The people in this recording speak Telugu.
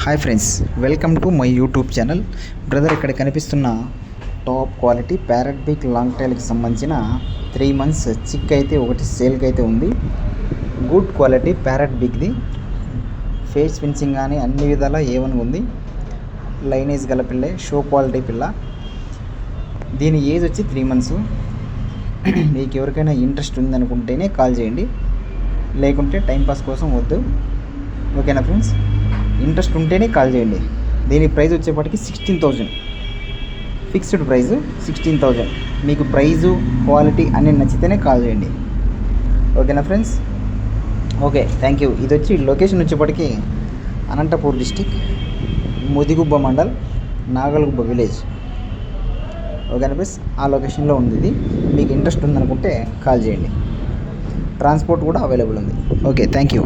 Hi friends, welcome to my YouTube channel. Brother, ఇక్కడ కనిపిస్తున్న top quality parrot big long టైల్కి సంబంధించిన 3 months చిక్ అయితే ఒకటి సేల్కి అయితే ఉంది. గుడ్ క్వాలిటీ ప్యారెట్ బిగ్ది, ఫేస్ ఫినిషింగ్ కానీ అన్ని విధాలా ఏమని ఉంది. లైనేజ్ గల పిల్ల, షో క్వాలిటీ పిల్ల. దీని ఏజ్ వచ్చి 3 months. మీకు ఎవరికైనా ఇంట్రెస్ట్ ఉందనుకుంటేనే కాల్ చేయండి, లేకుంటే టైంపాస్ కోసం వద్దు. ఓకేనా ఫ్రెండ్స్? ఇంట్రెస్ట్ ఉంటేనే కాల్ చేయండి. దీని ప్రైస్ వచ్చేప్పటికి 16,000 ఫిక్స్డ్ ప్రైస్. 16,000. మీకు ప్రైజు క్వాలిటీ అన్నీ నచ్చితేనే కాల్ చేయండి. ఓకేనా ఫ్రెండ్స్? Okay, thank you. ఇది వచ్చి లొకేషన్ వచ్చేప్పటికి అనంతపూర్ డిస్టిక్, ముదిగుబ్బ మండల్, నాగలగుబ్బ విలేజ్. ఓకేనా ఫ్రెండ్స్? ఆ లొకేషన్లో ఉంది ఇది. మీకు ఇంట్రెస్ట్ ఉందనుకుంటే కాల్ చేయండి. ట్రాన్స్పోర్ట్ కూడా అవైలబుల్ ఉంది. Okay, thank you.